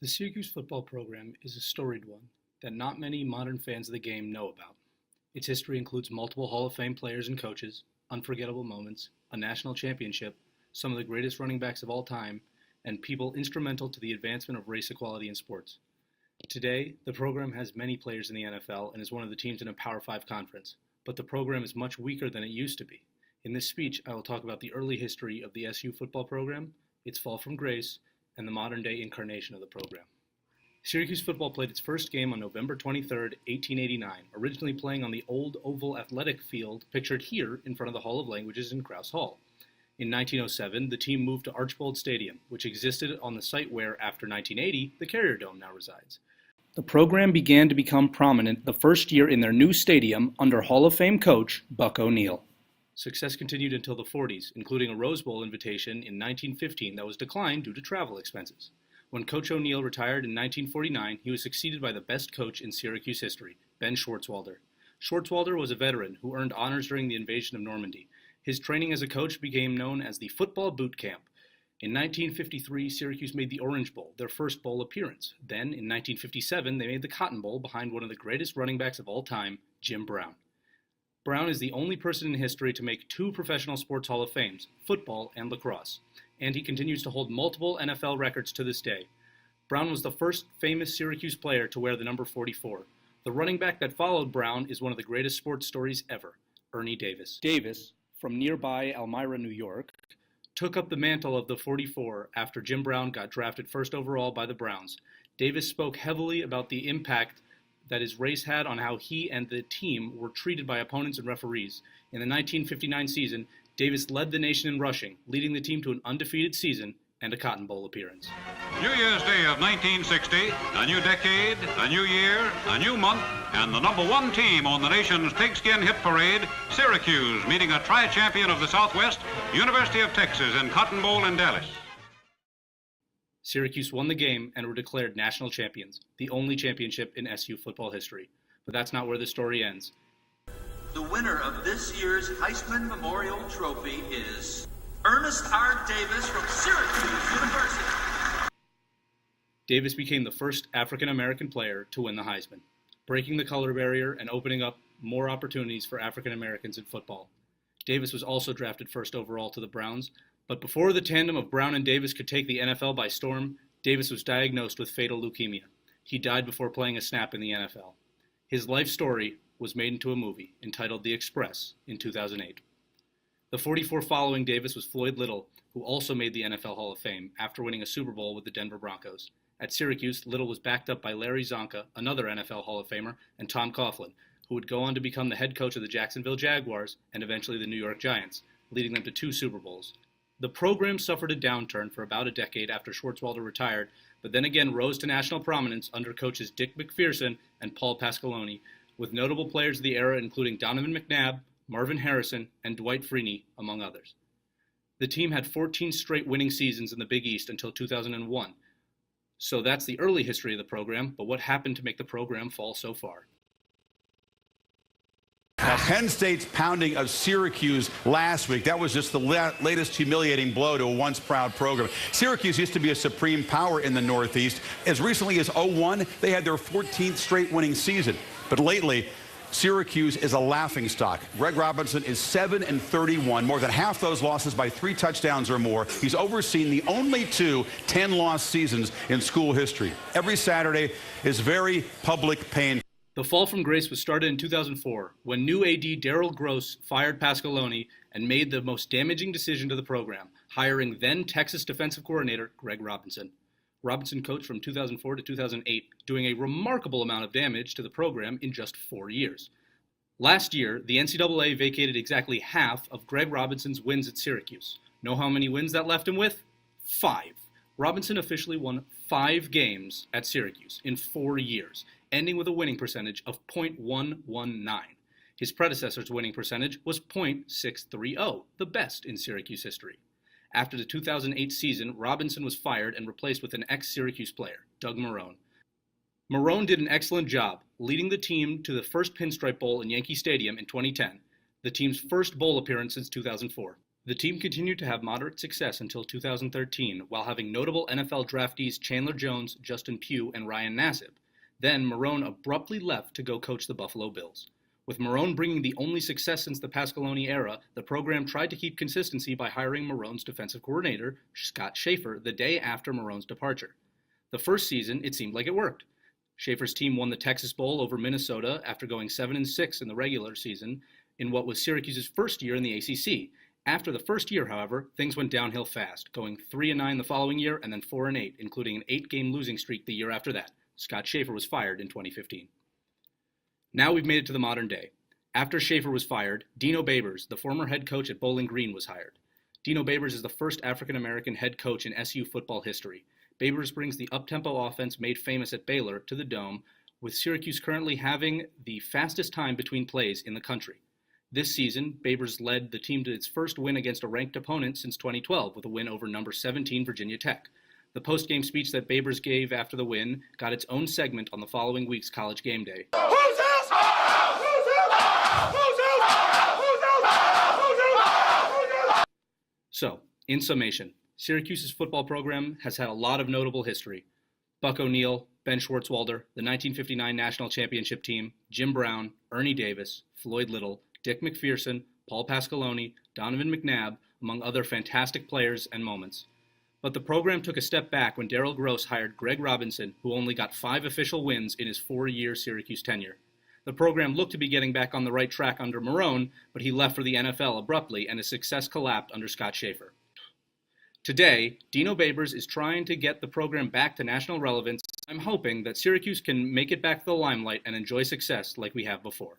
The Syracuse football program is a storied one that not many modern fans of the game know about. Its history includes multiple Hall of Fame players and coaches, unforgettable moments, a national championship, some of the greatest running backs of all time, and people instrumental to the advancement of race equality in sports. Today, the program has many players in the NFL and is one of the teams in a Power 5 conference, but the program is much weaker than it used to be. In this speech, I will talk about the early history of the SU football program, its fall from grace, and the modern-day incarnation of the program. Syracuse football played its first game on November 23, 1889, originally playing on the old oval athletic field pictured here in front of the Hall of Languages in Krause Hall. In 1907, the team moved to Archbold Stadium, which existed on the site where, after 1980, the Carrier Dome now resides. The program began to become prominent the first year in their new stadium under Hall of Fame coach Buck O'Neil. Success continued until the 40s, including a Rose Bowl invitation in 1915 that was declined due to travel expenses. When Coach O'Neil retired in 1949, he was succeeded by the best coach in Syracuse history, Ben Schwartzwalder. Schwartzwalder was a veteran who earned honors during the invasion of Normandy. His training as a coach became known as the Football Boot Camp. In 1953, Syracuse made the Orange Bowl, their first bowl appearance. Then, in 1957, they made the Cotton Bowl behind one of the greatest running backs of all time, Jim Brown. Brown is the only person in history to make two professional sports Hall of Fames, football and lacrosse, and he continues to hold multiple NFL records to this day. Brown was the first famous Syracuse player to wear the number 44. The running back that followed Brown is one of the greatest sports stories ever, Ernie Davis. Davis, from nearby Elmira, New York, took up the mantle of the 44 after Jim Brown got drafted first overall by the Browns. Davis spoke heavily about the impact that his race had on how he and the team were treated by opponents and referees. In the 1959 season, Davis led the nation in rushing, leading the team to an undefeated season and a Cotton Bowl appearance. New Year's Day of 1960, a new decade, a new year, a new month, and the number one team on the nation's pigskin hit parade, Syracuse, meeting a tri-champion of the Southwest, University of Texas in Cotton Bowl in Dallas. Syracuse won the game and were declared national champions, the only championship in SU football history. But that's not where the story ends. The winner of this year's Heisman Memorial Trophy is Ernest R. Davis from Syracuse University. Davis became the first African-American player to win the Heisman, breaking the color barrier and opening up more opportunities for African-Americans in football. Davis was also drafted first overall to the Browns, but before the tandem of Brown and Davis could take the NFL by storm, Davis was diagnosed with fatal leukemia. He died before playing a snap in the NFL. His life story was made into a movie entitled The Express in 2008. The 44 following Davis was Floyd Little, who also made the NFL Hall of Fame after winning a Super Bowl with the Denver Broncos. At Syracuse, Little was backed up by Larry Zonka, another NFL Hall of Famer, and Tom Coughlin, who would go on to become the head coach of the Jacksonville Jaguars and eventually the New York Giants, leading them to 2 Super Bowls. The program suffered a downturn for about a decade after Schwartzwalder retired, but then again rose to national prominence under coaches Dick McPherson and Paul Pasqualoni, with notable players of the era including Donovan McNabb, Marvin Harrison, and Dwight Freeney, among others. The team had 14 straight winning seasons in the Big East until 2001. So that's the early history of the program, but what happened to make the program fall so far? Penn State's pounding of Syracuse last week. That was just the latest humiliating blow to a once proud program. Syracuse used to be a supreme power in the Northeast. As recently as 2001, they had their 14th straight winning season. But lately, Syracuse is a laughingstock. Greg Robinson is 7-31, more than half those losses by 3 touchdowns or more. He's overseen the only 2 10-loss seasons in school history. Every Saturday is very public pain. The fall from grace was started in 2004 when new AD Darryl Gross fired Pasqualoni and made the most damaging decision to the program, hiring then Texas defensive coordinator Greg Robinson. Robinson coached from 2004 to 2008, doing a remarkable amount of damage to the program in just 4 years. Last year, the NCAA vacated exactly half of Greg Robinson's wins at Syracuse. Know how many wins that left him with? 5. Robinson officially won 5 games at Syracuse in 4 years, ending with a winning percentage of .119. His predecessor's winning percentage was .630, the best in Syracuse history. After the 2008 season, Robinson was fired and replaced with an ex-Syracuse player, Doug Marrone. Marrone did an excellent job, leading the team to the first Pinstripe Bowl in Yankee Stadium in 2010, the team's first bowl appearance since 2004. The team continued to have moderate success until 2013, while having notable NFL draftees Chandler Jones, Justin Pugh, and Ryan Nassib. Then Marrone abruptly left to go coach the Buffalo Bills. With Marrone bringing the only success since the Pasqualoni era, the program tried to keep consistency by hiring Marrone's defensive coordinator, Scott Schaefer, the day after Marrone's departure. The first season, it seemed like it worked. Schaefer's team won the Texas Bowl over Minnesota after going 7-6 in the regular season in what was Syracuse's first year in the ACC. After the first year, however, things went downhill fast, going 3-9 the following year and then 4-8, including an 8-game losing streak the year after that. Scott Schaefer was fired in 2015. Now we've made it to the modern day. After Schaefer was fired, Dino Babers, the former head coach at Bowling Green, was hired. Dino Babers is the first African-American head coach in SU football history. Babers brings the up-tempo offense made famous at Baylor to the Dome, with Syracuse currently having the fastest time between plays in the country. This season, Babers led the team to its first win against a ranked opponent since 2012 with a win over number 17 Virginia Tech. The post-game speech that Babers gave after the win got its own segment on the following week's College Game Day. So, in summation, Syracuse's football program has had a lot of notable history. Buck O'Neill, Ben Schwartzwalder, the 1959 National Championship team, Jim Brown, Ernie Davis, Floyd Little, Dick McPherson, Paul Pasqualoni, Donovan McNabb, among other fantastic players and moments. But the program took a step back when Darryl Gross hired Greg Robinson, who only got 5 official wins in his 4-year Syracuse tenure. The program looked to be getting back on the right track under Marrone, but he left for the NFL abruptly, and his success collapsed under Scott Schaefer. Today, Dino Babers is trying to get the program back to national relevance. I'm hoping that Syracuse can make it back to the limelight and enjoy success like we have before.